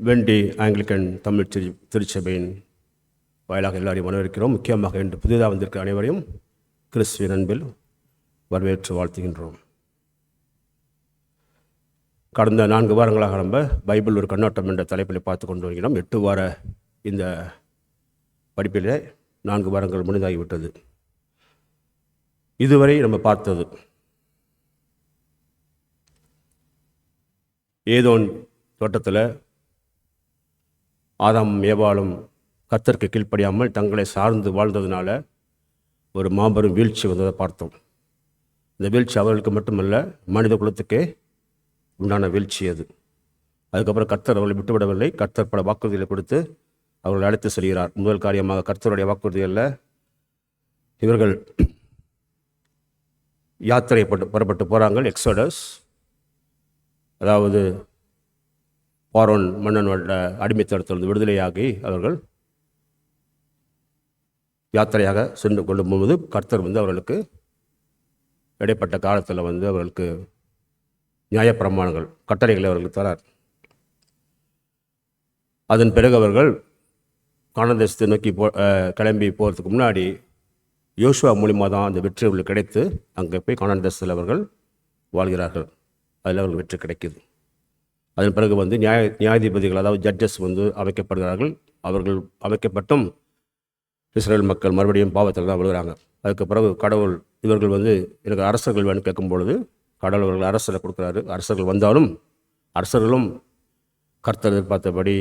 வெண்டி Anglican Tamil திருச்சபையின் வாயிலாக எல்லாரையும் வரவேற்கிறோம். முக்கியமாக இன்று புதிதாக வந்திருக்கிற அனைவரையும் கிறிஸ்துவின் அன்பில் வரவேற்று வாழ்த்துகின்றோம். கடந்த 4 வாரங்களாக நம்ம பைபிள் ஒரு கண்ணோட்டம் என்ற தலைப்பில் பார்த்து கொண்டு வருகிறோம். 8 வார இந்த படிப்பில் 4 வாரங்கள் முடிந்தாகிவிட்டது. இதுவரை நம்ம பார்த்தது ஏதோன் தோட்டத்தில் ஆதாமும் ஏவாளும் கர்த்தருக்கு கீழ்ப்படியாமல் தங்களை சார்ந்து வாழ்ந்ததுனால ஒரு மாபெரும் வீழ்ச்சி வந்ததை பார்த்தோம். இந்த வீழ்ச்சி அவர்களுக்கு மட்டுமல்ல, மனித குலத்துக்கே உண்டான வீழ்ச்சி அது. அதுக்கப்புறம் கர்த்தர் அவர்களை விட்டுவிடவில்லை. கர்த்தர் பல வாக்குறுதிகளை கொடுத்து அவர்களை அழைத்து செல்கிறார். முதல் காரியமாக கர்த்தருடைய வாக்குறுதிகளில் இவர்கள் யாத்திரை புறப்பட்டு போகிறாங்க. எக்ஸோடஸ், அதாவது பார்வோன் மன்னனோட அடிமைத்தனத்திலிருந்து விடுதலையாகி அவர்கள் யாத்திரையாக சென்று கொண்டு போகும்போது கர்த்தர் அவர்களுக்கு இடைப்பட்ட காலத்தில் அவர்களுக்கு நியாயப்பிரமாணங்கள் கட்டளைகளை அவர்களுக்கு தரார். அதன் பிறகு அவர்கள் கானான் தேசத்தை நோக்கி கிளம்பி போகிறதுக்கு முன்னாடி யோசுவா மூலிமா தான் அந்த வெற்றி அவர்களுக்கு கிடைத்து அங்கே போய் கானான் தேசத்தில் அவர்கள் வாழ்கிறார்கள். அதில் அவர்கள் வெற்றி கிடைக்குது. அதன் பிறகு நியாயாதிபதிகள், அதாவது ஜட்ஜஸ் அமைக்கப்படுகிறார்கள். அவர்கள் அமைக்கப்பட்டும் இஸ்ரேல் மக்கள் மறுபடியும் பாவத்தில் தான் விழுகிறாங்க. அதுக்கு பிறகு கடவுள் இவர்கள் எனக்கு அரசர்கள் வேணும் கேட்கும் பொழுது கடவுள் அவர்கள் அரசரை கொடுக்குறாரு. அரசர்கள் வந்தாலும் அரசர்களும் கர்த்தர் எதிர்பார்த்தபடி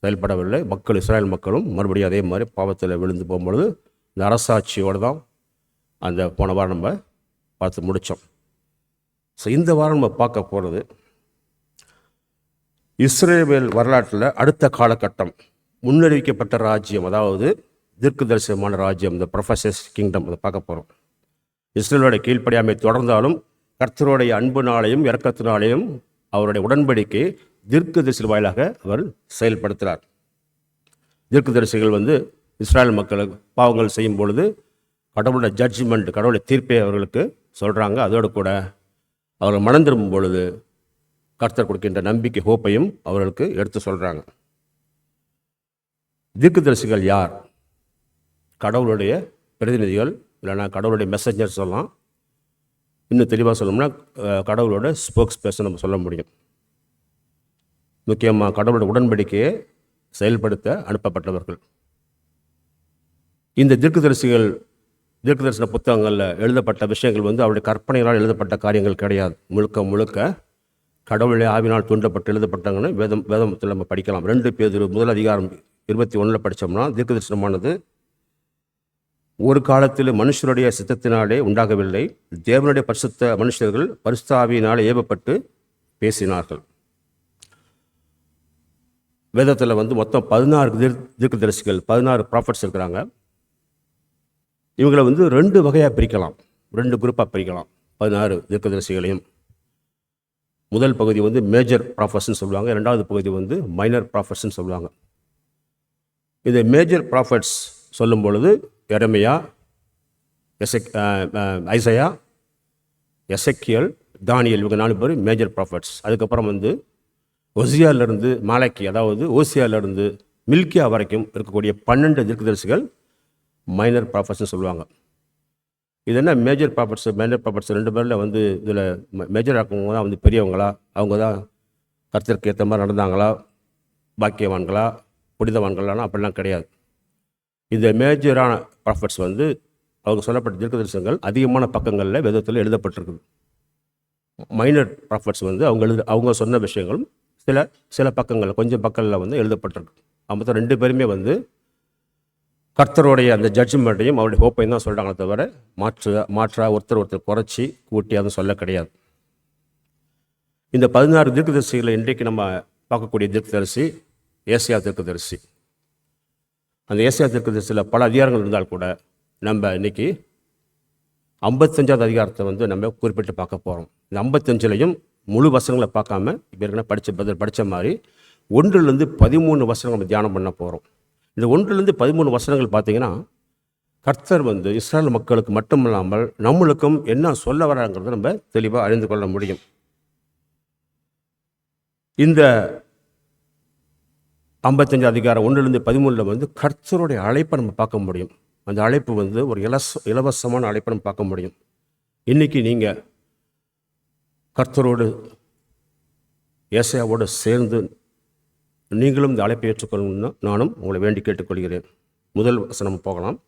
செயல்படவில்லை. இஸ்ரேல் மக்களும் மறுபடியும் அதே மாதிரி பாவத்தில் விழுந்து போகும்பொழுது இந்த அரசாட்சியோடு தான் அந்த போன வாரம் நம்ம பார்த்து முடித்தோம். ஸோ இந்த வாரம் நம்ம பார்க்க போகிறது இஸ்ரேல் வரலாற்றில் அடுத்த காலகட்டம் முன்னறிவிக்கப்பட்ட ராஜ்யம், அதாவது தீர்க்கதரிசனமான ராஜ்யம், இந்த ப்ரொஃபஸர்ஸ் கிங்டம், அதை பார்க்க போகிறோம். இஸ்ரேலோடைய கீழ்ப்படியாமை தொடர்ந்தாலும் கர்த்தருடைய அன்புனாலையும் இரக்கத்தினாலையும் அவருடைய உடன்படிக்கை தீர்க்கதரிசி வாயிலாக அவர் செயல்படுத்துகிறார். தீர்க்கதரிசிகள் இஸ்ரேல் மக்களுக்கு பாவங்கள் செய்யும் பொழுது கடவுளுடைய ஜட்ஜ்மெண்ட், கடவுளுடைய தீர்ப்பை அவர்களுக்கு சொல்கிறாங்க. அதோடு கூட அவர்கள் மனம் திரும்பும் பொழுது கர்த்தர் கொடுக்கின்ற நம்பிக்கை, ஹோப்பையும் அவர்களுக்கு எடுத்து சொல்கிறாங்க. தீர்க்கதரிசிகள் யார்? கடவுளுடைய பிரதிநிதிகள், இல்லைனா கடவுளுடைய மெசஞ்சர் சொல்லலாம். இன்னும் தெளிவாக சொல்லணும்னா கடவுளோட ஸ்போக்ஸ் பர்சன் நம்ம சொல்ல முடியும். முக்கியமாக கடவுளோட உடன்படிக்கையை செயல்படுத்த அனுப்பப்பட்டவர்கள். இந்த தீர்க்கதரிசன புத்தகங்களில் எழுதப்பட்ட விஷயங்கள் அவருடைய கற்பனைகளால் எழுதப்பட்ட காரியங்கள் கிடையாது. முழுக்க கடவுளுடைய ஆவினால் தூண்டப்பட்டு எழுதப்பட்டாங்கன்னு வேதத்தில் நம்ம படிக்கலாம். 2 பேதுரு 1:21 படித்தோம்னா தீர்க்கதரிசனமானது ஒரு காலத்தில் மனுஷருடைய சித்தத்தினாலே உண்டாகவில்லை, தேவனுடைய பரிசுத்த மனுஷர்கள் பரிசுத்த ஆவியினால் ஏவப்பட்டு பேசினார்கள். வேதத்தில் மொத்தம் 16 தீர்க்கதரிசிகள், 16 ப்ராஃபட்ஸ் இருக்கிறாங்க. இவங்களை 2 வகையாக பிரிக்கலாம், 2 குரூப்பாக பிரிக்கலாம் 16 தீர்க்கதரிசிகளையும். முதல் பகுதி மேஜர் ப்ராஃபட்ஸ்ன்னு சொல்லுவாங்க. 2வது பகுதி மைனர் ப்ராஃபட்ஸ்ன்னு சொல்லுவாங்க. இந்த மேஜர் ப்ராஃபட்ஸ் சொல்லும் பொழுது எரேமியா, ஐசையா, எசேக்கியேல், தானியேல், இவங்க 4 பேர் மேஜர் ப்ராஃபட்ஸ். அதுக்கப்புறம் ஒசியாவிலிருந்து மாலக்கி, அதாவது ஓசியாவிலிருந்து மில்கியா வரைக்கும் இருக்கக்கூடிய 12 தீர்க்கதரிசிகள் மைனர் ப்ராஃபட்ஸ்ன்னு சொல்லுவாங்க. இது என்ன மேஜர் ப்ராஃபட்ஸ், மைனர் ப்ராஃபட்ஸ் 2 பேரில் இதில் மேஜர் ஆக்கவங்க தான் பெரியவங்களா, அவங்க தான் கர்த்தருக்கு ஏற்ற மாதிரி நடந்தாங்களா, பாக்கியவான்களா, புனிதவான்களானா அப்படிலாம் கிடையாது. இந்த மேஜரான ப்ராஃபட்ஸ் அவங்க சொல்லப்பட்ட தீர்க்கதரிசனங்கள் அதிகமான பக்கங்களில் வேதத்தில் எழுதப்பட்டிருக்குது. மைனர் ப்ராஃபட்ஸ் அவங்க சொன்ன விஷயங்களும் சில பக்கங்களில், கொஞ்சம் பக்கங்களில் எழுதப்பட்டிருக்கு. மொத்தம் 2 பேருமே கர்த்தருடைய அந்த ஜட்ஜ்மெண்ட்டையும் அவருடைய ஹோப்பையும் தான் சொல்கிறாங்களே தவிர மாற்றா ஒருத்தர் குறைச்சி கூட்டி அதுவும் சொல்ல கிடையாது. இந்த 16 தீர்க்கதரிசிகளை இன்றைக்கு நம்ம பார்க்கக்கூடிய தீர்க்கதரிசி ஏசாயா தீர்க்கதரிசி. அந்த ஏசாயா தீர்க்கதரிசியில் பல அதிகாரங்கள் இருந்தால் கூட நம்ம இன்னைக்கு 55வது அதிகாரத்தை நம்ம குறிப்பிட்டு பார்க்க போகிறோம். இந்த 55லையும் முழு வசனங்களை பார்க்காம ஏற்கனவே படித்த மாதிரி 1லிருந்து 13 வசனங்கள் நம்ம தியானம் பண்ண போகிறோம். இந்த 1லிருந்து 13 வசனங்கள் பார்த்தீங்கன்னா கர்த்தர் இஸ்ரேல் மக்களுக்கு மட்டுமில்லாமல் நம்மளுக்கும் என்ன சொல்ல வராங்கிறத நம்ம தெளிவாக அறிந்து கொள்ள முடியும். இந்த 55 அதிகாரம் 1-13 வந்து கர்த்தருடைய அழைப்பை நம்ம பார்க்க முடியும். அந்த அழைப்பு வந்து ஒரு இலவசமான அழைப்பை நம்ம பார்க்க முடியும். இன்றைக்கி நீங்கள் கர்த்தரோடு ஏசாயாவோடு சேர்ந்து நீங்களும் இந்த அழைப்பை ஏற்றுக்கொள்ளணும்னா நானும் உங்களை வேண்டி கேட்டுக்கொள்கிறேன். முதல் வசனம் போகலாம்.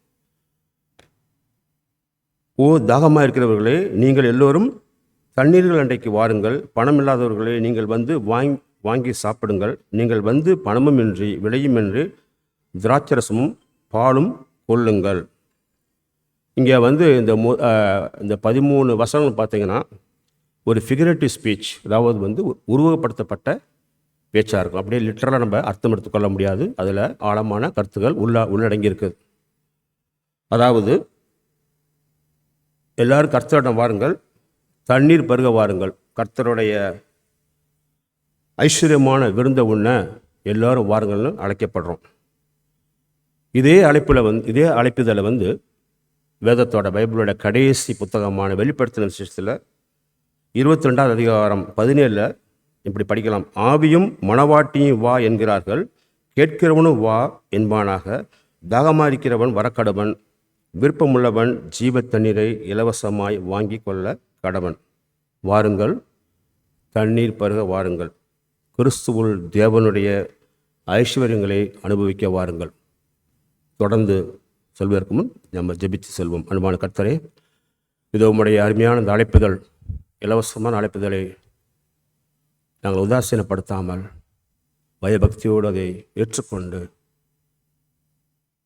ஓ தாகமாக இருக்கிறவர்களே, நீங்கள் எல்லோரும் தண்ணீர்கள் அண்டைக்கு வாருங்கள். பணம் இல்லாதவர்களே, நீங்கள் வந்து வாங்கி சாப்பிடுங்கள். நீங்கள் வந்து பணமுமின்றி விலையுமின்றி திராட்சரசமும் பாலும் கொள்ளுங்கள். இங்கே வந்து இந்த 13 வசனங்கள் பார்த்தீங்கன்னா ஒரு ஃபிகரேட்டிவ் ஸ்பீச், அதாவது வந்து உருவகப்படுத்தப்பட்ட பேச்சாக இருக்கும். அப்படியே லிட்டரலாக நம்ம அர்த்தம் எடுத்துக்கொள்ள முடியாது. அதில் ஆழமான கருத்துக்கள் உள்ளடங்கி இருக்குது. அதாவது எல்லாரும் கர்த்தரிடம் வாருங்கள், தண்ணீர் பருக வாருங்கள். கர்த்தருடைய ஐஸ்வர்யமான விருந்த உண்ண எல்லாரும் வாருங்கள்னு அழைக்கப்படுறோம். இதே அழைப்புதலை வந்து வேதத்தோட பைபிளோட கடைசி புத்தகமான வெளிப்படுத்தின விசேஷத்தில் 22 அதிகாரம் 17 இப்படி படிக்கலாம். ஆவியும் மணவாட்டியும் வா என்கிறார்கள், கேட்கிறவனும் வா என்பானாக. தாகமாயிருக்கிறவன் வரக்கடவன், விருப்பமுள்ளவன் ஜீவ தண்ணீரை இலவசமாய் வாங்கி கொள்ள கடவன். வாருங்கள், தண்ணீர் பருக வாருங்கள். கிறிஸ்துவுள் தேவனுடைய ஐஸ்வர்யங்களை அனுபவிக்க வாருங்கள். தொடர்ந்து சொல்வதற்கு முன் நம்ம ஜெபித்து செல்வோம். அன்பான கர்த்தரே, இது உம்முடைய அருமையான இந்த அழைப்புதல், இலவசமான அழைப்புதலை நாங்கள் உதாசீனப்படுத்தாமல் பயபக்தியோடு அதை ஏற்றுக்கொண்டு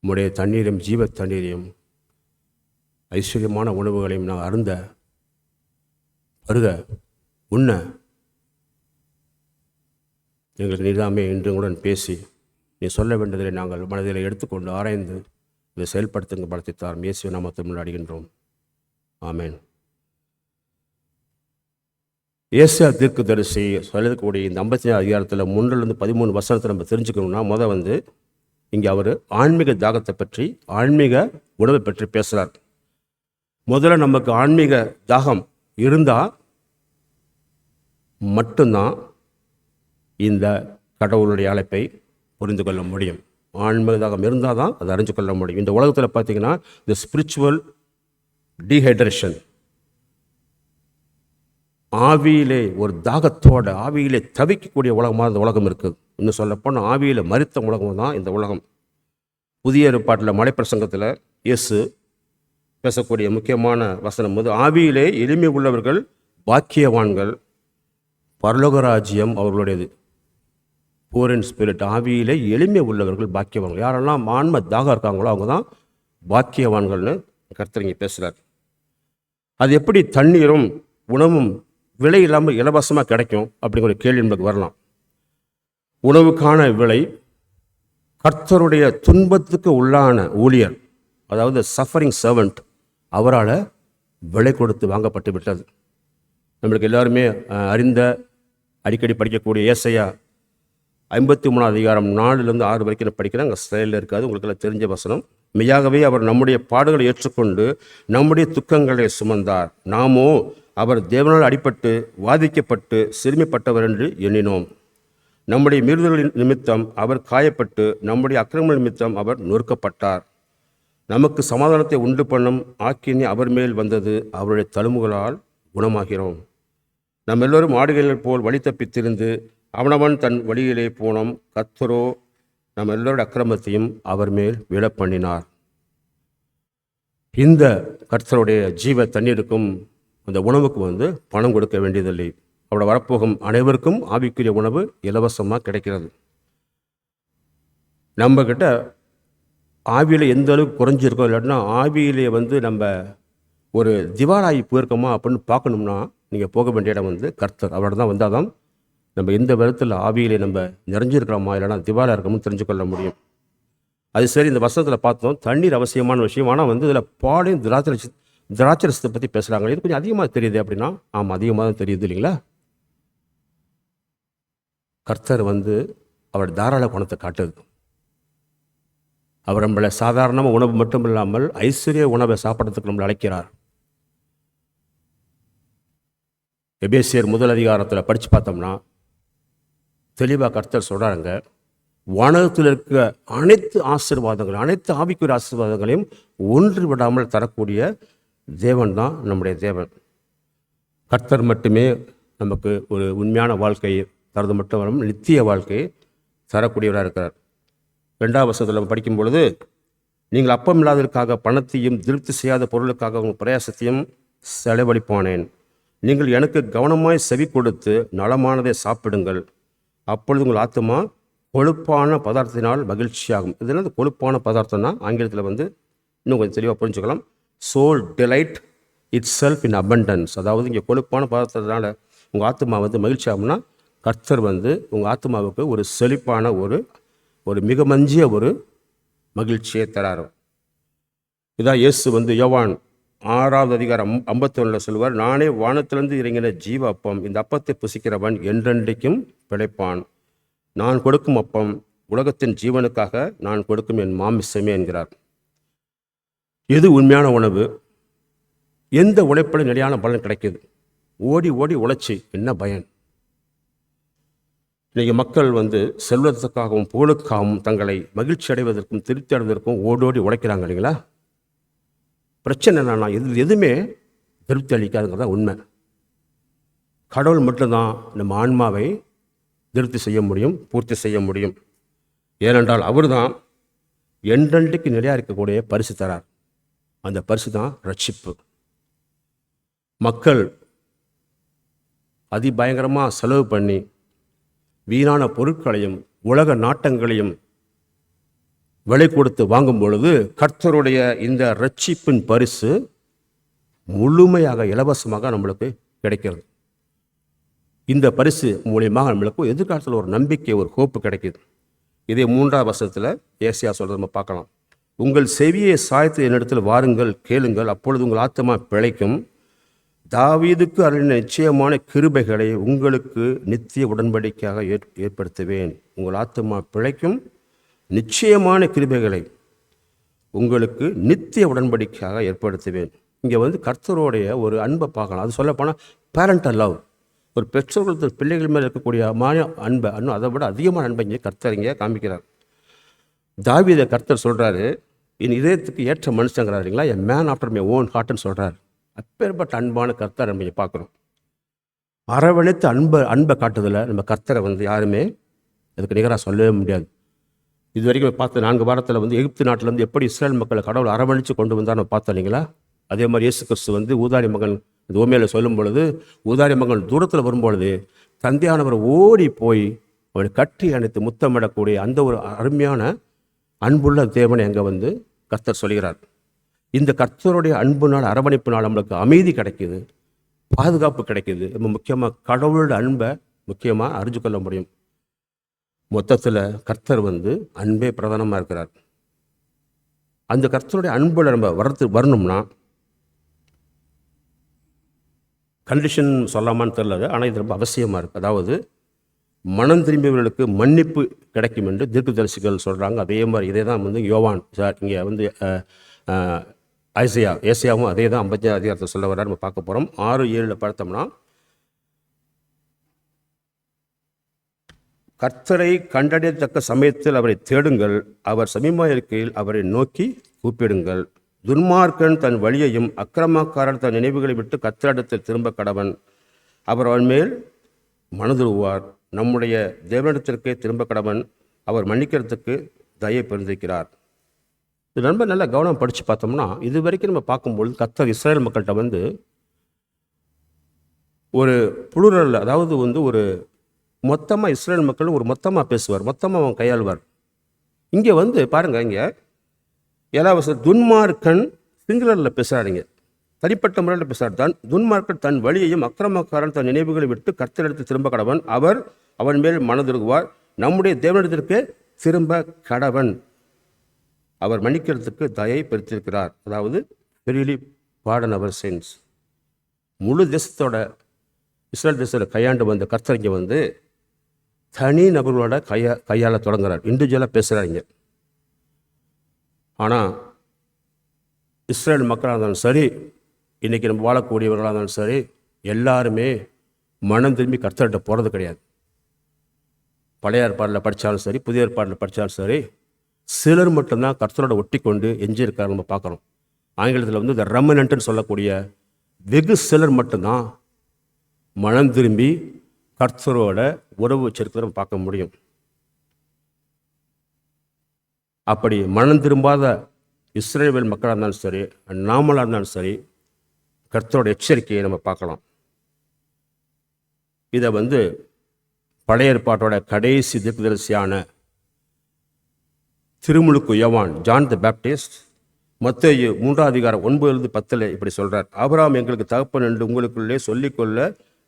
உம்முடைய தண்ணீரையும் ஜீவ தண்ணீரையும் ஐஸ்வர்யமான உணவுகளையும் நாங்கள் அருந்த பருக உண்ண எங்களுக்கு நீதாமே இன்றுடன் பேசி நீ சொல்ல வேண்டியதை நாங்கள் மனதில் எடுத்துக்கொண்டு ஆராய்ந்து இதை செயல்படுத்துங்க பலத்தித்தார் இயேசுவின் நாமத்தில் முன்னாடிகின்றோம். ஆமேன். ஏசாயா தீர்க்கதரிசி சொல்லக்கூடிய இந்த 55 அதிகாரத்தில் 1-13 வசனத்தை நம்ம தெரிஞ்சுக்கணும்னா வந்து இங்கே அவர் ஆன்மீக தாகத்தை பற்றி, ஆன்மீக உணவை பற்றி பேசுகிறார். முதல்ல நமக்கு ஆன்மீக தாகம் இருந்தால் மட்டும்தான் இந்த கடவுளுடைய அழைப்பை புரிந்து கொள்ள முடியும். ஆன்மீக தாகம் இருந்தால் தான் அதை அறிஞ்சு கொள்ள முடியும். இந்த உலகத்தில் பார்த்திங்கன்னா இந்த ஸ்பிரிச்சுவல் டீஹைட்ரேஷன், ஆவியிலே ஒரு தாகத்தோட ஆவியிலே தவிக்கக்கூடிய உலகமாக இந்த உலகம் இருக்குது. இன்னும் சொல்லப்போனால் ஆவியில் மரித்த உலகம் தான் இந்த உலகம். புதிய ஏற்பாட்டில் மலைப்பிரசங்கத்தில் இயேசு பேசக்கூடிய முக்கியமான வசனம் வந்து ஆவியிலே எளிமை உள்ளவர்கள் பாக்கியவான்கள், பரலோக ராஜ்யம் அவர்களுடையது. பூர் இன் ஸ்பிரிட், ஆவியிலே எளிமை உள்ளவர்கள் பாக்கியவான்கள். யாரெல்லாம் ஆன்ம தாகம் இருக்காங்களோ அவங்க தான் பாக்கியவான்கள்னு கர்த்தர் இங்கே பேசுகிறார். அது எப்படி தண்ணீரும் உணவும் விலை இல்லாமல் இலவசமாக கிடைக்கும் அப்படிங்கிற ஒரு கேள்வி நமக்கு வரலாம். உணவுக்கான விலை கர்த்தருடைய துன்பத்துக்கு உள்ளான ஊழியர், அதாவது சஃபரிங் சர்வெண்ட், அவரால் விலை கொடுத்து வாங்கப்பட்டு விட்டது. நம்மளுக்கு எல்லாருமே அறிந்த அடிக்கடி படிக்கக்கூடிய ஏசாயா 53 அதிகாரம் 4-6 வரைக்கும் நான் படிக்கிறேன். அங்கே ஸ்டைலில் இருக்காது, உங்களுக்கெல்லாம் தெரிஞ்ச வசனம். மெய்யாகவே அவர் நம்முடைய பாடுகளை ஏற்றுக்கொண்டு நம்முடைய துக்கங்களை சுமந்தார். நாமோ அவர் தேவனால் அடிபட்டு வாதிக்கப்பட்டு சிறுமிப்பட்டவர் என்று எண்ணினோம். நம்முடைய மீறுதல்களின் நிமித்தம் அவர் காயப்பட்டு நம்முடைய அக்கிரம நிமித்தம் அவர் நொறுக்கப்பட்டார். நமக்கு சமாதானத்தை உண்டு பண்ணும் ஆக்கினி அவர் மேல் வந்தது, அவருடைய தழும்புகளால் குணமாகிறோம். நம்ம எல்லோரும் ஆடுகளை போல் வழி தப்பித்திருந்து அவனவன் தன் வழியிலே போனோம். கர்த்தரோ நம்ம எல்லோருடைய அக்கிரமத்தையும் அவர் மேல் விழப்பண்ணினார். இந்த கர்த்தருடைய ஜீவ தண்ணீருக்கும் அந்த உணவுக்கு வந்து பணம் கொடுக்க வேண்டியதில்லை. அவரோட வரப்போகும் அனைவருக்கும் ஆவிக்குரிய உணவு இலவசமாக கிடைக்கிறது. நம்மக்கிட்ட ஆவியில் எந்த அளவுக்கு குறைஞ்சிருக்கோம், இல்லாட்டினா ஆவியிலே வந்து நம்ம ஒரு திவாலாகி போயிருக்கோமா அப்படின்னு பார்க்கணும்னா நீங்கள் போக வேண்டிய இடம் வந்து கர்த்தர். அவரோட தான் வந்தால் தான் நம்ம எந்த விதத்தில் ஆவியிலே நம்ம நிறைஞ்சிருக்கிறோமா இல்லைனா திவாலாக இருக்கணும்னு தெரிஞ்சுக்கொள்ள முடியும். அது சரி, இந்த வசனத்தில் பார்த்தோம் தண்ணீர் அவசியமான விஷயம். ஆனால் வந்து இதில் பாலையும் திராட்சரசத்தை பற்றி பேசுகிறாங்க. இது கொஞ்சம் அதிகமாக தெரியுது அப்படின்னா, ஆமாம் அதிகமாக தான் தெரியுது இல்லைங்களா? கர்த்தர் வந்து அவர் தாராள குணத்தை காட்டுது. அவர் நம்மளை சாதாரணமாக உணவு மட்டும் இல்லாமல் ஐஸ்வர்ய உணவை சாப்பிட்றதுக்கு நம்மளை அழைக்கிறார். எபேசியர் 1 அதிகாரத்தில் படித்து பார்த்தோம்னா தெளிவாக கர்த்தர் சொல்கிறாங்க, வானகத்தில் இருக்க அனைத்து ஆசீர்வாதங்கள், அனைத்து ஆவிக்குரிய ஆசீர்வாதங்களையும் ஒன்று விடாமல் தரக்கூடிய தேவன் தான் நம்முடைய தேவன். கர்த்தர் மட்டுமே நமக்கு ஒரு உண்மையான வாழ்க்கையை தரது மட்டும் வரும், நித்திய வாழ்க்கையை தரக்கூடியவராக இருக்கிறார். 2ஆம் வசனத்தில் நம்ம படிக்கும் பொழுது, நீங்கள் அப்பம் இல்லாததற்காக பணத்தையும் திருப்தி செய்யாத பொருளுக்காக உங்கள் பிரயாசத்தையும் செலவழிப்பானேன். நீங்கள் எனக்கு கவனமாய் செவி கொடுத்து நலமானதை சாப்பிடுங்கள், அப்பொழுது உங்கள் ஆத்துமா கொழுப்பான பதார்த்தத்தினால் மகிழ்ச்சியாகும். இதனால் இந்த கொழுப்பான பதார்த்தம்னா ஆங்கிலத்தில் இன்னும் கொஞ்சம் தெளிவாக புரிஞ்சுக்கலாம். Soul delight itself in abundance. அதாவது இங்கே கொழுப்பான பதார்த்தத்தினால உங்கள் ஆத்மா மகிழ்ச்சி ஆகும்னா, கர்த்தர் உங்கள் ஆத்மாவுக்கு ஒரு செழிப்பான ஒரு மிக மஞ்சிய ஒரு மகிழ்ச்சியை தராரு. இதான் இயேசு யோவான் 6ஆவது அதிகாரம் 51 சொல்வார், நானே வானத்திலிருந்து இறங்கின ஜீவ அப்பம், இந்த அப்பத்தை புசிக்கிறவன் என்றென்றைக்கும் பிழைப்பான். நான் கொடுக்கும் அப்பம் உலகத்தின் ஜீவனுக்காக நான் கொடுக்கும் என் மாமிசமே என்கிறார். எது உண்மையான உணவு? எந்த உழைப்பில் நிலையான பலன் கிடைக்கிது? ஓடி ஓடி உழைச்சி என்ன பயன்? இன்றைக்கி மக்கள் செல்வதற்காகவும் புகழுக்காகவும் தங்களை மகிழ்ச்சி அடைவதற்கும் திருப்தி அடைவதற்கும் ஓடோடி உழைக்கிறாங்க இல்லைங்களா? பிரச்சனை என்னன்னா, எதுவுமே திருப்தி அளிக்காதுங்கிறதா உண்மை. கடவுள் மட்டும்தான் நம்ம ஆன்மாவை திருப்தி செய்ய முடியும், பூர்த்தி செய்ய முடியும். ஏனென்றால் அவர் தான் என்றென்றைக்கு நிலையாக இருக்கக்கூடிய பரிசு தரார். அந்த பரிசு தான் ரட்சிப்பு. மக்கள் அதிபயங்கரமாக செலவு பண்ணி வீணான பொருட்களையும் உலக நாட்டங்களையும் விலை கொடுத்து வாங்கும் பொழுது, கர்த்தருடைய இந்த ரட்சிப்பின் பரிசு முழுமையாக இலவசமாக நம்மளுக்கு கிடைக்கிறது. இந்த பரிசு மூலியமாக நம்மளுக்கு எதிர்காலத்தில் ஒரு நம்பிக்கை, ஒரு ஹோப்பு கிடைக்கிது. இதே 3ஆம் வசனத்தில் ஏசியா சொல்கிறத நம்ம பார்க்கலாம். உங்கள் செவியை சாய்த்து என்னிடத்தில் வாருங்கள், கேளுங்கள், அப்பொழுது உங்கள் ஆத்மா பிழைக்கும். தாவீதுக்கு அருளின நிச்சயமான கிருபைகளை உங்களுக்கு நித்திய உடன்படிக்கையாக ஏற்படுத்துவேன். உங்கள் ஆத்மா பிழைக்கும், நிச்சயமான கிருபைகளை உங்களுக்கு நித்திய உடன்படிக்கையாக ஏற்படுத்துவேன். இங்கே கர்த்தருடைய ஒரு அன்பை பார்க்கலாம். அது சொல்லப்போனால் பேரண்டல் லவ். ஒரு பெற்றோர்கள் பிள்ளைகள் மேலே இருக்கக்கூடிய அன்பை, இன்னும் அதை விட அதிகமான அன்பை இங்கே கர்த்தர் இங்கே காமிக்கிறார். தாவீதை கர்த்தர் சொல்கிறாரு, என் இதயத்துக்கு ஏற்ற மனுஷங்கிறாருங்களா, என் மேன் ஆஃப்டர் மை ஓன் ஹார்ட்னு சொல்கிறார். அப்பேற்பட்ட அன்பான கர்த்தர் நம்ம பார்க்குறோம். அரவணைத்து அன்பை காட்டுதில் நம்ம கர்த்தரை யாருமே அதுக்கு நிகராக சொல்லவே முடியாது. இது வரைக்கும் பார்த்த 4 வாரத்தில் எகிப்து நாட்டில் எப்படி இஸ்ரேல் மக்களை கடவுள் அரவணைச்சு கொண்டு வந்தார் நம்ம பார்த்தோம் இல்லைங்களா? அதே மாதிரி இயேசு கிறிஸ்து ஊதாரி மகன் ஓமையில் சொல்லும் பொழுது, ஊதாரி மகன் தூரத்தில் வரும்பொழுது தந்தையானவர் ஓடி போய் அவனை கட்டி அணைத்து முத்தமிடக்கூடிய அந்த ஒரு அருமையான அன்புள்ள தேவனை அங்கே கர்த்தர் சொல்கிறார். இந்த கர்த்தருடைய அன்புனால், அரவணைப்பினால் நம்மளுக்கு அமைதி கிடைக்கிது, பாதுகாப்பு கிடைக்கிது. ரொம்ப முக்கியமாக கடவுளோட அன்பை முக்கியமாக அறிஞ்சு கொள்ள முடியும். மொத்தத்தில் கர்த்தர் அன்பே பிரதானமாக இருக்கிறார். அந்த கர்த்தருடைய அன்பில் நம்ம வரணும்னா கண்டிஷன் சொல்லாமான்னு தெரியல, ஆனால் இது ரொம்ப அவசியமாக இருக்குது. அதாவது மனம் திரும்பியவர்களுக்கு மன்னிப்பு கிடைக்கும் என்று தீர்க்கதரிசிகள் சொல்கிறாங்க. அதே மாதிரி இதே தான் யோவான் இங்கே ஏசியாவும் அதே தான் 55 அதிகாரத்தை சொல்ல வர நம்ம பார்க்க போகிறோம். 6:7 பார்த்தோம்னா, கர்த்தரை கண்டறியத்தக்க சமயத்தில் அவரை தேடுங்கள், அவர் சமீபமாக இருக்கையில் அவரை நோக்கி கூப்பிடுங்கள். துன்மார்க்கன் தன் வழியையும் அக்கிரமக்காரன் தன் நினைவுகளை விட்டு கர்த்தரிடத்தில் திரும்ப கடவன், அவர் அவன் மேல் மனதுருவார். நம்முடைய தேவனிடத்திற்கே திரும்ப கடவன், அவர் மன்னிக்கிறதுக்கு தயை பெருந்திருக்கிறார். இது ரொம்ப நல்லா கவனம் படித்து பார்த்தோம்னா, இது வரைக்கும் நம்ம பார்க்கும்பொழுது கர்த்தர் இஸ்ரேல் மக்கள்கிட்ட ஒரு புளுரல், அதாவது ஒரு மொத்தமாக இஸ்ரேல் மக்கள் ஒரு மொத்தமாக பேசுவார், மொத்தமாக அவன் கையாளுவார். இங்கே பாருங்கள், இங்கே 7வது துன்மார்க்கன் சிங்குலரில் பேசுகிறாருங்க, தனிப்பட்ட முறையில் பேசுகிறார். துன்மார்க்கன் தன் வழியையும் அக்கிரமக்காரன் தன் நினைவுகளை விட்டு கர்த்தரிடத்தில் திரும்ப கடவன், அவர் அவன் மேல் மனதுருகுவார். நம்முடைய தேவனிடத்திற்கு திரும்ப கடவன், அவர் மன்னிக்கிறதுக்கு தயை பெருத்திருக்கிறார். அதாவது பெரியலி பாடன் அவர் சென்ஸ். முழு தேசத்தோட இஸ்ரேல் தேசத்தோட கையாண்டு வந்த கர்த்தர் இங்கே தனி நபர்களோட கையாள தொடங்குறார், இண்டிவிஜுவலாக பேசுகிறாங்க. ஆனால் இஸ்ரேல் மக்களாக இருந்தாலும் சரி, இன்றைக்கி நம்ம வாழக்கூடியவர்களாக இருந்தாலும் சரி, எல்லாருமே மனம் திரும்பி கர்த்தர்கிட்ட போகிறது கிடையாது. பழைய ஏற்பாடில் படித்தாலும் சரி, புதிய ஏற்பாடில் படித்தாலும் சரி, சிலர் மட்டும்தான் கர்த்தரோட ஒட்டி கொண்டு எஞ்சியிருக்காரு நம்ம பார்க்குறோம். ஆங்கிலத்தில் வந்து இந்த ரெமனன்ட்னு சொல்லக்கூடிய வெகு சிலர் மட்டும்தான் மனம் திரும்பி கர்த்தரோட உறவு வச்சிருக்கிறத பார்க்க முடியும். அப்படி மனம் திரும்பாத இஸ்ரவேல் மக்களாக இருந்தாலும் சரி, நாமளாக இருந்தாலும் சரி, கர்த்தரோட எச்சரிக்கையை நம்ம பார்க்கலாம். இதை வந்து பழைய ஏற்பாட்டோட கடைசி தீர்க்கதரிசியான திருமுழுக்கு யோவான், ஜான் தி பேப்டிஸ்ட், மத்தேயு 3:9-10 இப்படி சொல்றார். ஆபிரகாம் எங்களுக்கு தகப்பன் என்று உங்களுக்குள்ளே சொல்லிக்கொள்ள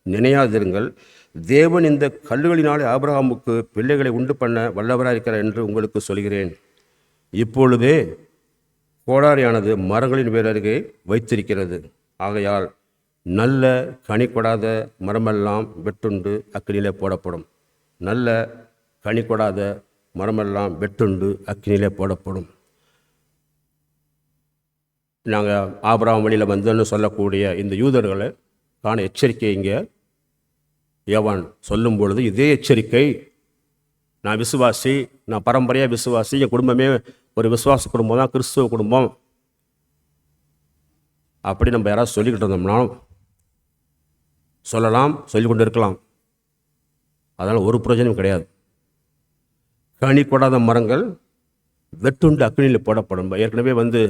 நினையாதிருங்கள். தேவன் இந்த கல்லுகளினாலே ஆபிரகாமுக்கு பிள்ளைகளை உண்டு பண்ண வல்லவராக இருக்கிறார் என்று உங்களுக்கு சொல்கிறேன். இப்பொழுதே கோடாரியானது மரங்களின் வேர் அருகே வைத்திருக்கிறது. ஆகையால் நல்ல கனி கொடாத மரமெல்லாம் வெட்டுண்டு அக்கினியிலே போடப்படும். நல்ல கனி கொடாத மரமெல்லாம் வெட்டுண்டு அக்கினியிலே போடப்படும். நாங்கள் ஆபிரகாம் வழியில் வந்தோன்னு சொல்லக்கூடிய இந்த யூதர்களை காண எச்சரிக்கை இங்கே யோவான் சொல்லும் பொழுது, இதே எச்சரிக்கை நான் விசுவாசி, நான் பரம்பரையாக விசுவாசி, என் குடும்பமே ஒரு விசுவாச குடும்பம் தான், கிறிஸ்துவ குடும்பம் அப்படி நம்ம யாராவது சொல்லிக்கிட்டு இருந்தோம்னா சொல்லலாம், சொல்லிக் கொண்டு இருக்கலாம். அதனால் ஒரு பிரயோஜனம் கிடையாது. கனி கொடாத மரங்கள் வெட்டுண்டு அக்கினியில் போடப்படும். ஏற்கனவே வந்து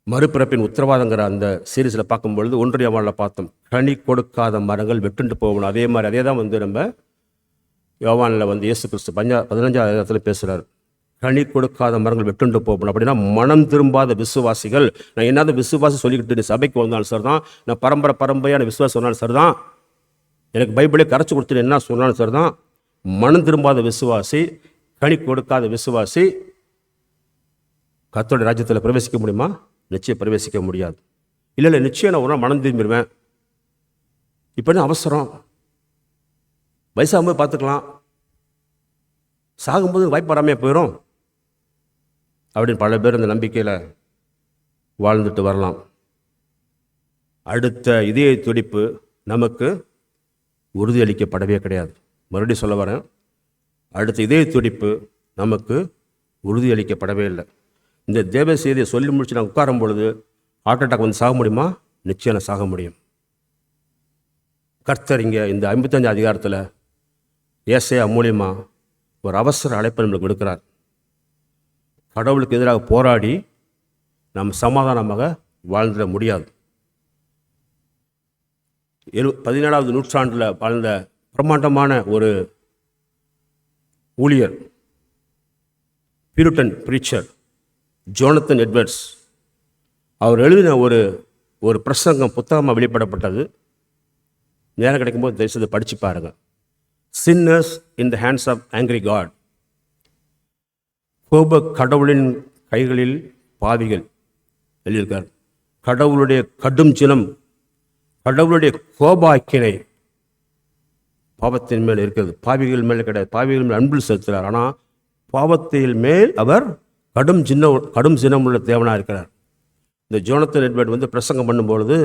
மறுபிறப்பின் உத்தரவாதங்கிற அந்த சீரீஸில் பார்க்கும்பொழுது 1 யோவானில் பார்த்தோம், கனி கொடுக்காத மரங்கள் வெட்டுண்டு போகணும். அதே மாதிரி அதே தான் வந்து நம்ம யோவானில் வந்து இயேசு கிறிஸ்து 15வது பேசுகிறார். கனி கொடுக்காத மரங்கள் வெட்டுண்டு போகணும். அப்படின்னா மனம் திரும்பாத விசுவாசிகள், நான் என்னது விசுவாசி சொல்லிக்கிட்டு சபைக்கு வந்தாலும் சார் தான், நான் பரம்பரையான விசுவாசம் சொன்னாலும் சார் தான், எனக்கு பைபிளே கரைச்சி கொடுத்துட்டு என்ன சொன்னாலும் சார் தான், மனம் திரும்பாத விசுவாசி, கனி கொடுக்காத விசுவாசி கர்த்தருடைய ராஜ்யத்தில் பிரவேசிக்க முடியுமா? நிச்சயம் பிரவேசிக்க முடியாது. இல்லை நிச்சயம் நான் ஒரு மனம் திரும்பிடுவேன், இப்போ அவசரம், வயசாகும்போது பார்த்துக்கலாம், சாகும்போது வாய்ப்பு வராமையாக போயிடும் அப்படின்னு பல பேர் இந்த நம்பிக்கையில் வாழ்ந்துட்டு வரலாம். அடுத்த இதய துடிப்பு நமக்கு உறுதியளிக்கப்படவே கிடையாது. மறுபடியும் சொல்ல வரேன், அடுத்த இதய துடிப்பு நமக்கு உறுதியளிக்கப்படவே இல்லை. இந்த தேவ செய்தியை சொல்லி முடிச்சு நான் உட்காரும் பொழுது ஹார்ட் அட்டாக் வந்து சாக முடியுமா? நிச்சயம் சாக முடியும். கர்த்தர் இங்கே இந்த 55 அதிகாரத்தில் ஏசாயா மூலியமா ஒரு அவசர அழைப்பை நம்மளுக்கு கொடுக்கிறார். கடவுளுக்கு எதிராக போராடி நாம் சமாதானமாக வாழ்ந்துட முடியாது. 17வது நூற்றாண்டில் வாழ்ந்த பிரம்மாண்டமான ஒரு ஊழியர், பியூரிட்டன் பிரீச்சர் ஜோனத்தன் எட்வர்ட்ஸ், அவர் எழுதின ஒரு பிரசங்கம் புத்தகமாக வெளியிடப்பட்டது. நேரம் கிடைக்கும்போது தயவுசெய்து படித்து பாருங்க. Sinners in the hands of angry God. கோப கடவுளின் கைகளில் பாவிகள் எழுதியிருக்கார். கடவுளுடைய கடும் சினம், கடவுளுடைய கோபாக்கினை பாவத்தின் மேல் இருக்கிறது, பாவிகள் மேல் கிடையாது. பாவிகள் மேல் அன்பில் செலுத்துகிறார், ஆனால் பாவத்தின் மேல் அவர் கடும் சினம் உள்ள தேவனாக இருக்கிறார். இந்த ஜோனத்தன் எட்வர்ட் வந்து பிரசங்கம் பண்ணும்பொழுது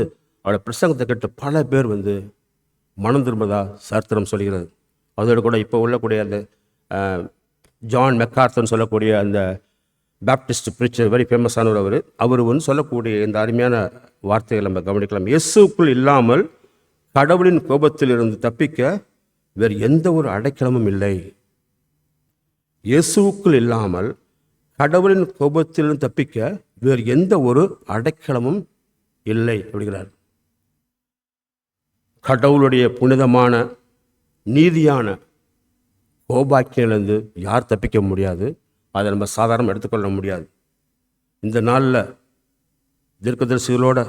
அவருடைய பிரசங்கத்தை கேட்டு பல பேர் வந்து மனம் திரும்பதா சரித்திரம் சொல்கிறது. அதோடு கூட இப்போ உள்ளக்கூடிய அந்த ஜான் மெக்கார்த்தன் சொல்லக்கூடிய அந்த பேப்டிஸ்ட் பிரீச்சர், வெரி ஃபேமஸானவர், அவர் வந்து சொல்லக்கூடிய இந்த அருமையான வார்த்தைகளை நம்ம கவனிக்கலாம். இயேசுக்குள் இல்லாமல் கடவுளின் கோபத்திலிருந்து தப்பிக்க வேறு எந்த ஒரு அடைக்கலமும் இல்லை. இயேசுக்குள் இல்லாமல் கடவுளின் கோபத்திலிருந்து தப்பிக்க வேறு எந்த ஒரு அடைக்கலமும் இல்லை அப்படிங்கிறார். கடவுளுடைய புனிதமான நீதியான கோபாக்கியிலிருந்து யார் தப்பிக்க முடியாது. அதை நம்ம சாதாரண எடுத்துக்கொள்ள முடியாது. இந்த நாளில் தீர்க்கதரிசிகளோட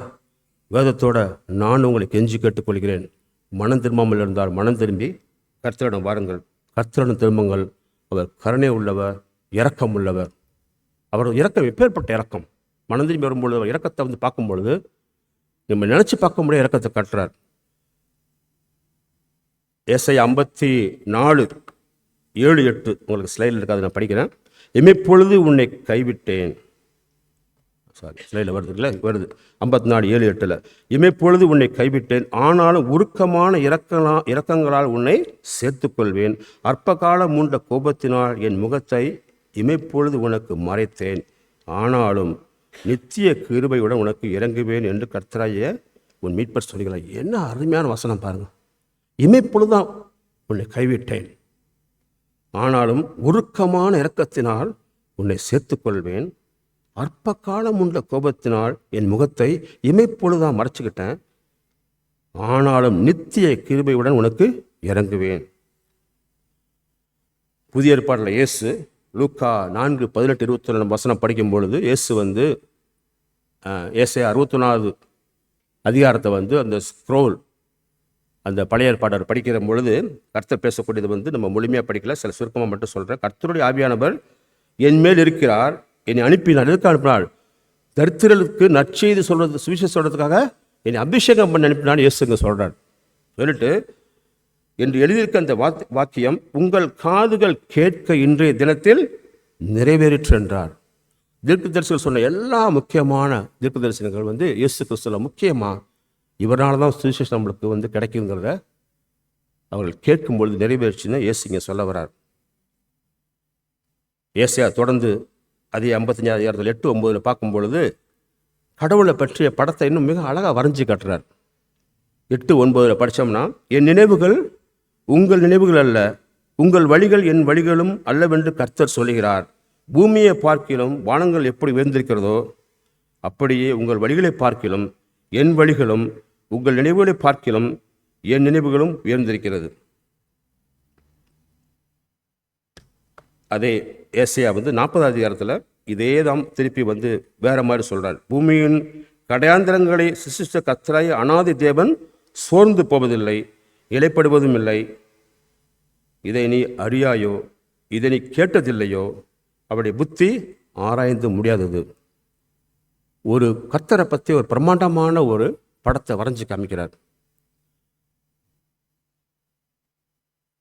வேதத்தோட நான் உங்களை கெஞ்சி கேட்டுக்கொள்கிறேன், மனம் திரும்பாமல் இருந்தால் மனம் திரும்பி கர்த்தரிடம் வாருங்கள், கர்த்தரிடம் திரும்புங்கள். அவர் கருணை உள்ளவர், இரக்கம் உள்ளவர். அவர் இரக்கம் எப்பேற்பட்ட இரக்கம்! மனம் திரும்பி வரும்பொழுது அவர் இரக்கத்தை வந்து பார்க்கும் பொழுது நம்ம நினச்சி பார்க்க முடியாத இரக்கத்தை காட்டுறார். ஏசாயா 54:7-8 உங்களுக்கு ஸ்லைடில் இருக்காது, நான் படிக்கிறேன். எமைப்பொழுது உன்னை கைவிட்டேன், ஸ்லைடில் வருதுங்களே, வருது 54:7-8. இமைப்பொழுது உன்னை கைவிட்டேன், ஆனாலும் உருக்கமான இரக்கங்களால் உன்னை சேர்த்துக்கொள்வேன். அற்ப காலம் மூண்ட கோபத்தினால் என் முகத்தை இமைப்பொழுது உனக்கு மறைத்தேன், ஆனாலும் நித்திய கிருபையுடன் உனக்கு இறங்குவேன் என்று கர்த்தராகிய உன் மீட்பர் சொல்கிறார். என்ன அருமையான வசனம் பாருங்க. இமைப்பொழுதுதான் உன்னை கைவிட்டேன், ஆனாலும் உருக்கமான இரக்கத்தினால் உன்னை சேர்த்துக்கொள்வேன். அற்ப காலம் உண்ட கோபத்தினால் என் முகத்தை இமைப்பொழுதுதான் மறைச்சிக்கிட்டேன், ஆனாலும் நித்திய கிருபையுடன் உனக்கு இறங்குவேன். புதிய ஏற்பாட்டில் இயேசு லூக்கா 4:18-21 வசனம் படிக்கும் பொழுது இயேசு ஏசாயா 61வது அதிகாரத்தை அந்த ஸ்க்ரோல், அந்த பழைய ஏற்பாடர் படிக்கிற பொழுது கர்த்தர் பேசக்கூடியது நம்ம முழுமையாக படிக்கல, சில சுருக்கமாக மட்டும் சொல்கிறேன். கர்த்தருடைய ஆவியானவர் என் மேல் இருக்கிறார், என்னை அனுப்பினார். எதுக்கு அனுப்பினார்? தரித்திரர்களுக்கு நற்செய்தி சொல்றது, சுவிசேஷம் சொல்றதுக்காக என்னை அபிஷேகம் பண்ணி அனுப்பினான்னு இயேசுங்க சொல்கிறார். சொல்லிட்டு என்று எழுதியிருக்க அந்த வாக்கியம் உங்கள் காதுகள் கேட்க இன்றைய தினத்தில் நிறைவேறிற்று என்றார். தீர்க்க தரிசனம் சொன்ன எல்லா முக்கியமான தீர்க்க தரிசனங்கள் இயேசு கிறிஸ்துல முக்கியமாக இவரால் தான் சுவிசேஷம் நம்மளுக்கு கிடைக்குங்கிறத அவர்கள் கேட்கும் பொழுது நிறைவேறிச்சுன்னு இயேசு இங்கே சொல்ல வரார். ஏசாயா தொடர்ந்து அதே 55வது அதிகாரத்தில் 8-9 பார்க்கும் பொழுது கடவுளை பற்றிய படத்தை இன்னும் மிக அழகாக வரைஞ்சி காட்டுறார். 8-9 படித்தோம்னா, என் நினைவுகள் உங்கள் நினைவுகள் அல்ல, உங்கள் வழிகள் என் வழிகளும் அல்லவென்று கர்த்தர் சொல்லுகிறார். பூமியை பார்க்கிலும் வானங்கள் எப்படி உயர்ந்திருக்கிறதோ அப்படியே உங்கள் வழிகளை பார்க்கிலும் என் வழிகளும், உங்கள் நினைவுகளை பார்க்கிலும் என் நினைவுகளும் உயர்ந்திருக்கிறது. அதே ஏசாயா 40வது அதிகாரத்தில் இதே தான் திருப்பி வேற மாதிரி சொல்கிறார். பூமியின் கடையாந்திரங்களை சிருஷ்டித்த கர்த்தராகிய அநாதி தேவன் சோர்ந்து போவதில்லை, இலைப்படுவதும் இல்லை. இதை நீ அறியாயோ, இதை நீ கேட்டதில்லையோ, அவருடைய புத்தி ஆராய்ந்து முடியாதது. ஒரு கர்த்தரை பற்றி ஒரு பிரம்மாண்டமான ஒரு படத்தை வரைஞ்சி காமிக்கிறார்.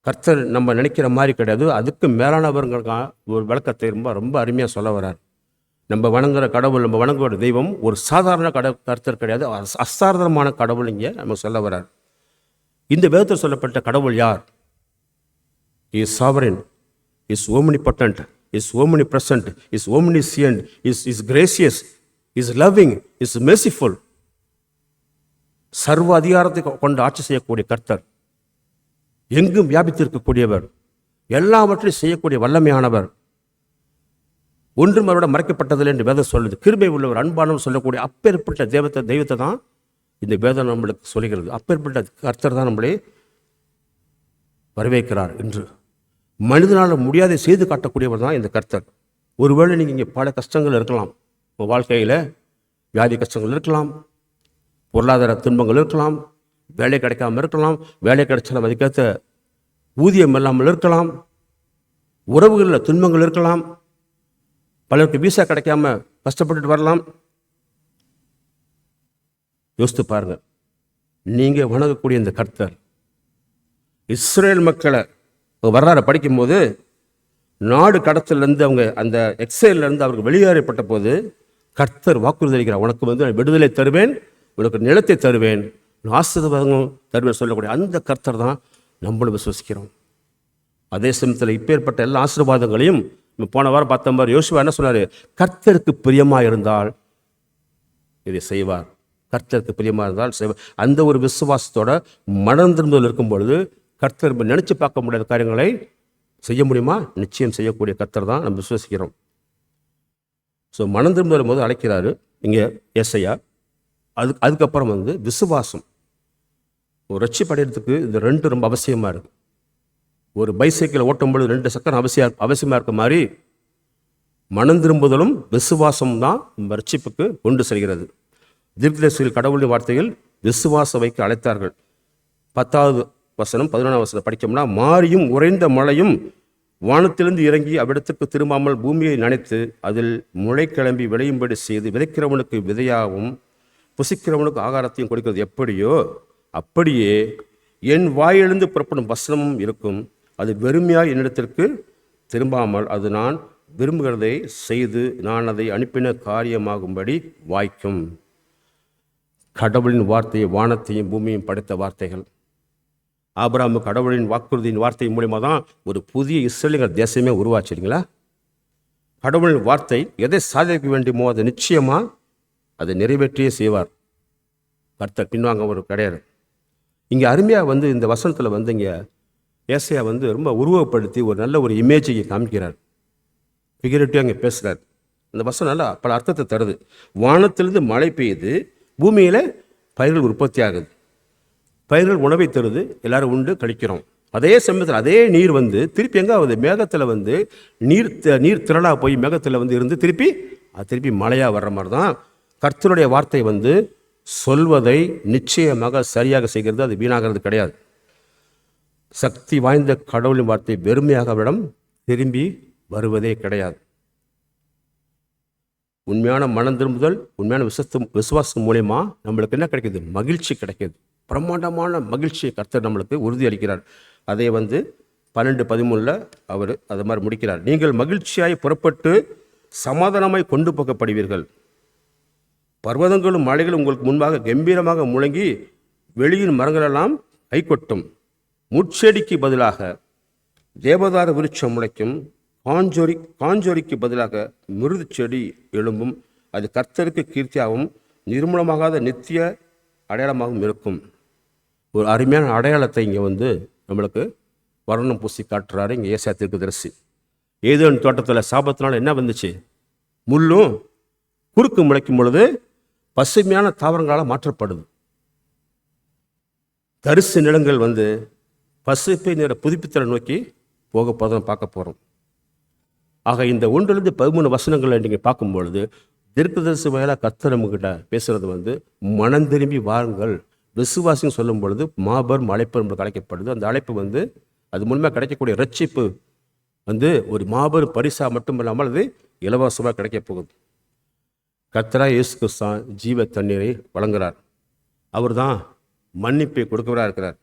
கர்த்தர் நம்ம நினைக்கிற மாதிரி கிடையாது, அதுக்கு மேலானவர்களுக்காக ஒரு விளக்கத்தை ரொம்ப அருமையாக சொல்ல வர்றார். நம்ம வணங்குற கடவுள், நம்ம வணங்குற தெய்வம் ஒரு சாதாரண கர்த்தர் கிடையாது, அசாதாரணமான கடவுள் இங்கே நம்ம சொல்ல வர்றார். இந்த வேதத்தில் சொல்லப்பட்ட கடவுள் யார்? Is sovereign, is omnipotent, is omnipresent, is omniscient, is gracious, is loving, is merciful. சர்வ அதிகாரத்தை கொண்டு ஆட்சி செய்யக்கூடிய கர்த்தர், எங்கும் வியாபித்திருக்கக்கூடியவர், எல்லாவற்றையும் செய்யக்கூடிய வல்லமையானவர், ஒன்றும் அவரோட மறைக்கப்பட்டதில்லை என்று வேதம் சொல்லுது. கிருபை உள்ளவர், அன்பானவர் சொல்லக்கூடிய அப்பேற்பட்ட தெய்வத்தை தான் இந்த வேதம் நம்மளுக்கு சொல்லுகிறது. அப்பேற்பட்ட கர்த்தர் தான் நம்மளே வரவேற்கிறார் என்று மனிதனால் முடியாத செய்து காட்டக்கூடியவர் தான் இந்த கர்த்தர். ஒருவேளை நீங்கள் இங்கே பல கஷ்டங்கள் இருக்கலாம், உங்கள் வாழ்க்கையில் வியாதி கஷ்டங்கள் இருக்கலாம், பொருளாதார துன்பங்கள் இருக்கலாம், வேலை கிடைக்காமல் இருக்கலாம், வேலை கிடைச்சாலும் அதுக்கேற்ற ஊதியம் இல்லாமல் இருக்கலாம், உறவுகளில் துன்பங்கள் இருக்கலாம், பலருக்கு வீசா கிடைக்காம கஷ்டப்பட்டுட்டு வரலாம். யோசித்து பாருங்க, நீங்கள் வணங்கக்கூடிய இந்த கர்த்தர் இஸ்ரேல் மக்களை வரலாறு படிக்கும்போது நாடு கடத்திலிருந்து அவங்க அந்த எக்ஸைலேருந்து அவருக்கு வெளியேறப்பட்ட போது கர்த்தர் வாக்குறுதி அளிக்கிறார், உனக்கு விடுதலை தருவேன், உனக்கு நிலத்தை தருவேன், ஆசீர்வாதமும் தருவேன் சொல்லக்கூடிய அந்த கர்த்தர் தான் நம்மளும் விசுவசிக்கிறோம். அதே சமயத்தில் இப்பேற்பட்ட எல்லா ஆசீர்வாதங்களையும் போன வாரம் பார்த்த மாதிரி யோசுவா என்ன சொன்னார்? கர்த்தருக்கு பிரியமாக இருந்தால் இதை செய்வார், கர்த்தருக்கு பிரியமாக இருந்தால் செய்வார். அந்த ஒரு விசுவாசத்தோட மனம் திரும்புதல் இருக்கும் பொழுது கர்த்தர் நினைச்சு பார்க்க முடியாத காரியங்களை செய்ய முடியுமா? நிச்சயம் செய்யக்கூடிய கர்த்தர் தான் நம்ம விசுவசிக்கிறோம். ஸோ மனம் திரும்புதல் போது அழைக்கிறாரு இங்கே ஏசாயா. அதுக்கப்புறம் விசுவாசம். ஒரு ரட்சிப்படைகிறதுக்கு இந்த ரெண்டு ரொம்ப அவசியமாக இருக்குது. ஒரு பைசைக்கிளை ஓட்டும்பொழுது 2 சக்கரம் அவசியமாக இருக்க மாதிரி மனம் திரும்புதலும் விசுவாசம் தான் ரட்சிப்புக்கு கொண்டு செல்கிறது. தீர்க்கதரிசிகள் கடவுளின் வார்த்தையில் விசுவாசம் வைக்க அழைத்தார்கள். 10வது வசனம் 11வது வசனம் படித்தோம்னா, மாரியும் உறைந்த மழையும் வானத்திலிருந்து இறங்கி அவ்விடத்துக்கு திரும்பாமல் பூமியை நனைத்து அதில் முளை கிளம்பி விளையும்படி செய்து விதைக்கிறவனுக்கு விதையாகவும் புசிக்கிறவனுக்கு ஆகாரத்தையும் கொடுக்கிறது எப்படியோ அப்படியே என் வாயிலிருந்து புறப்படும் வசனமும் இருக்கும். அது வெறுமையாய் என்னிடத்திற்கு திரும்பாமல் அது நான் விரும்புகிறதை செய்து நான் அதை அனுப்பின காரியமாகும்படி வாய்க்கும். கடவுளின் வார்த்தையை, வானத்தையும் பூமியையும் படைத்த வார்த்தைகள். ஆபிரகாம் கடவுளின் வாக்குறுதியின் வார்த்தை மூலியமாக தான் ஒரு புதிய இஸ்ரேலியர் தேசமே உருவாச்சுங்களா. கடவுளின் வார்த்தை எதை சாதிக்க வேண்டுமோ அதை நிச்சயமாக அதை நிறைவேற்றியே செய்வார். கர்த்தர் பின்வாங்க ஒரு கிடையாது. இங்கே அருமையாக இந்த வசனத்தில் இங்கே ஏசையா ரொம்ப உருவப்படுத்தி ஒரு நல்ல ஒரு இமேஜை காமிக்கிறார். ஃபிகரேட்டிவாக அங்கே பேசுகிறார். அந்த வசனம் நல்லா பல அர்த்தத்தை தருது. வானத்திலிருந்து மழை பெய்யுது, பூமியில் பயிர்கள் உற்பத்தி ஆகுது, பயிர்கள் உணவை தருது, எல்லாரும் உண்டு கழிக்கிறோம். அதே சமயத்தில் அதே நீர் திருப்பி எங்கே ஆகுது, மேகத்தில் நீர் திரளாக போய் மேகத்தில் இருந்து திருப்பி மழையாக வர்ற மாதிரி தான் கர்த்தருடைய வார்த்தை சொல்வதை நிச்சயமாக சரியாக செய்கிறது. அது வீணாகிறது கிடையாது. சக்தி வாய்ந்த கடவுளின் வார்த்தை வெறுமையாக அவரிடம் திரும்பி வருவதே கிடையாது. உண்மையான மனம் திரும்புதல், உண்மையான விசுவாசம் மூலயமா நம்மளுக்கு என்ன கிடைக்குது, மகிழ்ச்சி கிடைக்கிது. பிரம்மாண்டமான மகிழ்ச்சியை கர்த்தர் நம்மளுக்கு உறுதி அளிக்கிறார். அதை 12:13 அவர் அதை மாதிரி முடிக்கிறார். நீங்கள் மகிழ்ச்சியாய் புறப்பட்டு சமாதானமாய் கொண்டு போகப்படுவீர்கள். பர்வதங்களும் மலைகளும் உங்களுக்கு முன்பாக கம்பீரமாக முழங்கி வெளியின் மரங்களெல்லாம் கைகொட்டும். முட்செடிக்கு பதிலாக தேவதார விருட்சம் முளைக்கும். காஞ்சோரிக்கு பதிலாக மிருது செடி எழும்பும். அது கர்த்தருக்கு கீர்த்தியாகவும் நிர்மூலமாகாத நித்திய அடையாளமாகவும் இருக்கும். ஒரு அருமையான அடையாளத்தை இங்கே நம்மளுக்கு வர்ணம் பூசி காட்டுறாரு இங்கே ஏசாயா தீர்க்கதரிசி. ஏதேன் தோட்டத்தில் சாபத்தினால என்ன வந்துச்சு, முள்ளும் குறுக்கு முளைக்கும் பொழுது பசுமையான தாவரங்களால் மாற்றப்படுது. தரிசு நிலங்கள் பசுப்பை நிற புதுப்பித்தலை நோக்கி போக போதும் பார்க்க போகிறோம். ஆக இந்த 1-13 வசனங்களை நீங்கள் பார்க்கும்பொழுது தீர்க்கதரிசி வகையில் கர்த்தர் நம்மகிட்ட பேசுகிறது மனம் திரும்பி வாருங்கள். விசுவாசின்னு சொல்லும் பொழுது மாபெரும் அழைப்பு நம்மளுக்கு அழைக்கப்படுது. அந்த அழைப்பு அது மூலமாக கிடைக்கக்கூடிய ரட்சிப்பு ஒரு மாபெரும் பரிசா மட்டும் இல்லாமல் அது இலவசமாக கிடைக்க போகுது. கர்த்தராகிய இயேசு கிறிஸ்து ஜீவ தண்ணீரை வழங்குகிறார். அவர் தான் மன்னிப்பை கொடுக்கிறவராக இருக்கிறார்.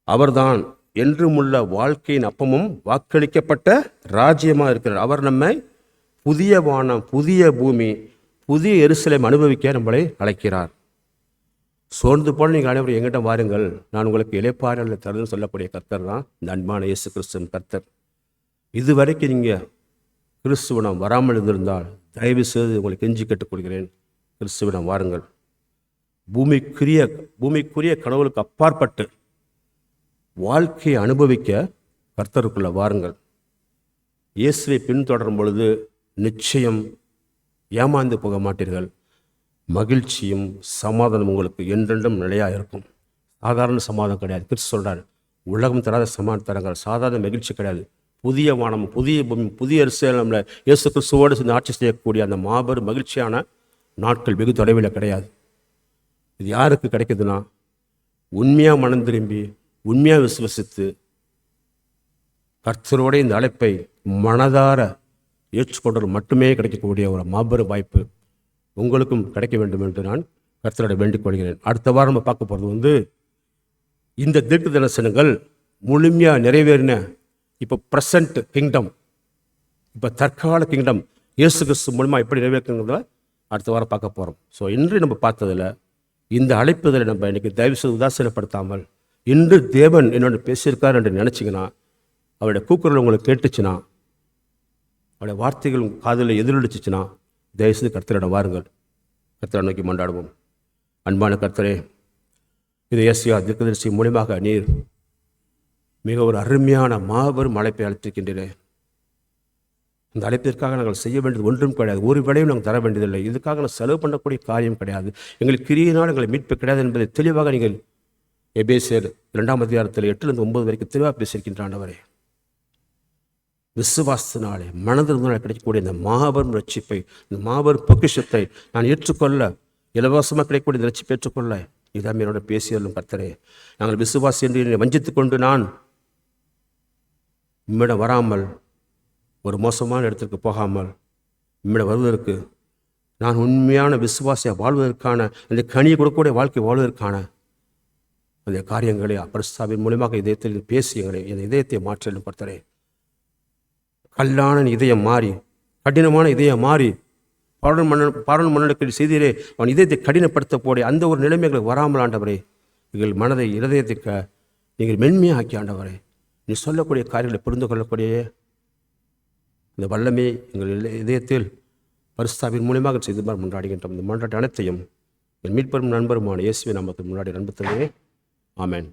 அவர்தான் என்றுமுள்ள வாழ்க்கையின் அப்பமும் வாக்களிக்கப்பட்ட ராஜ்யமாக இருக்கிறார். அவர் நம்மை புதிய வானம், புதிய பூமி, புதிய எருசலேம் அனுபவிக்க நம்மளை அழைக்கிறார். சோர்ந்து போல நீங்கள் அனைவரும் எங்கிட்ட வாருங்கள், நான் உங்களுக்கு இளைப்பாறலை தருதுன்னு சொல்லக்கூடிய கர்த்தர் தான் இந்த அன்பான இயேசு கிறிஸ்துவின் கர்த்தர். இதுவரைக்கும் நீங்கள் கிறிஸ்துவனம் வராமல் இருந்திருந்தால் தயவு செய்து உங்களுக்கு கெஞ்சி கேட்டுக்கொள்கிறேன், கிறிஸ்துவிடம் வாருங்கள். பூமிக்குரிய கனவுகளுக்கு அப்பாற்பட்டு வாழ்க்கையை அனுபவிக்க கர்த்தருக்குள்ள வாருங்கள். இயேசுவை பின்தொடரும் பொழுது நிச்சயம் ஏமாந்து போக மாட்டீர்கள். மகிழ்ச்சியும் சமாதானம் உங்களுக்கு என்றென்றும் நிலையாக இருக்கும். சாதாரண சமாதானம் கிடையாது. கிறிஸ்து சொல்கிறார், உலகம் தராத சமாதானம் தரங்கள், சாதாரண மகிழ்ச்சி கிடையாது. புதிய வானம், புதிய பூமி, புதிய எருசலேம்ல இயேசு கிறிஸ்துவோடு சேர்ந்து ஆட்சி செய்யக்கூடிய அந்த மாபெரும் மகிழ்ச்சியான நாட்கள் வெகு தொலைவில் கிடையாது. இது யாருக்கு கிடைக்குதுன்னா, உண்மையாக மனம் திரும்பி உண்மையாக விசுவசித்து கர்த்தரோட இந்த அழைப்பை மனதார ஏற்றுக்கொண்டது மட்டுமே கிடைக்கக்கூடிய ஒரு மாபெரும் வாய்ப்பு உங்களுக்கும் கிடைக்க வேண்டும் என்று நான் கர்த்தரோட வேண்டிக் கொள்கிறேன். அடுத்த வாரம் நம்ம பார்க்க போகிறது இந்த தீர்க்க தரிசனங்கள் முழுமையாக நிறைவேறின இப்போ ப்ரெசண்ட் கிங்டம், இப்போ தற்கால கிங்டம் இயேசு கிறிஸ்து மூலமாக எப்படி நிறைவேற்றுங்கிறத அடுத்த வாரம் பார்க்க போகிறோம். ஸோ இன்று நம்ம பார்த்ததில் இந்த அழைப்புதலை நம்ம இன்றைக்கி தயவுசெய்து உதாசீனப்படுத்தாமல், இன்று தேவன் என்னோட பேசியிருக்கார் என்று நினச்சிங்கன்னா, அவருடைய கூக்குரல் உங்களுக்கு கேட்டுச்சுன்னா, அவருடைய வார்த்தைகள் காதில் எதிரொலிச்சிச்சுன்னா, தயவுசெய்து கர்த்தரிடம் வாருங்கள். கர்த்தரை நோக்கி மன்றாடுவோம். அன்பான கர்த்தரே, இது ஏசாயா தீர்க்கதரிசி மூலமாக நீர் மிக ஒரு அருமையான மாபெரும் அழைப்பை அழைத்திருக்கின்றேன். இந்த அழைப்பிற்காக நாங்கள் செய்ய வேண்டியது ஒன்றும் கிடையாது. ஒரு விலையும் நாங்கள் தர வேண்டியதில்லை. இதுக்காக நான் செலவு பண்ணக்கூடிய காரியம் கிடையாது. எங்களுக்கு கிரியினால் எங்களை மீட்பு கிடையாது என்பதை தெளிவாக நீங்கள் எபேசியர் 2ஆம் அதிகாரத்தில் 8-9 வரைக்கும் தெளிவாக பேசியிருக்கின்ற ஆண்டவரே, விசுவாசத்தினாலே மனதினால் கிடைக்கக்கூடிய இந்த மாபெரும் ரட்சிப்பை, இந்த மாபெரும் பொக்கிஷத்தை நான் ஏற்றுக்கொள்ள, இலவசமாக கிடைக்கக்கூடிய இந்த ரட்சிப்பை ஏற்றுக்கொள்ள இதான் என்னோட பேசியலும் கர்த்தரே. நாங்கள் விசுவாசி என்று வஞ்சித்து கொண்டு நான் உம்மிடம் வராமல், ஒரு மோசமான இடத்திற்கு போகாமல், உம்மிடம் வருவதற்கு, நான் உண்மையான விசுவாசியாக வாழ்வதற்கான, இந்த கனியை கொடுக்கக்கூடிய வாழ்க்கை வாழ்வதற்கான அந்த காரியங்களை பரிசுத்தாவின் மூலமாக இதயத்தில் பேசி எங்களை என் இதயத்தை மாற்றலும் கர்த்தரே. கல்லான இதயம் மாறி, கடினமான இதயம் மாறி, பார்வன் மன்னனுக்கு செய்தியிலே அவன் இதயத்தை கடினப்படுத்த போடைய அந்த ஒரு நிலைமைகளை வராமல் ஆண்டவரே, எங்கள் மனதை இருதயத்தை நீங்கள் மென்மையாக்கி ஆண்டவரே, நீ சொல்லக்கூடிய காரியங்களை புரிந்து கொள்ளக்கூடிய இந்த வல்லமே எங்கள் இதயத்தில் பரிசுத்தாவின் மூலியமாக செய்து முன்னாடுகின்றோம். இந்த மன்றாட்டு அனைத்தையும் என் மீட்பெரும் நண்பருமான இயேசுவின் நாமத்தில் முன்னாடி நண்பர்களே, ஆமென்.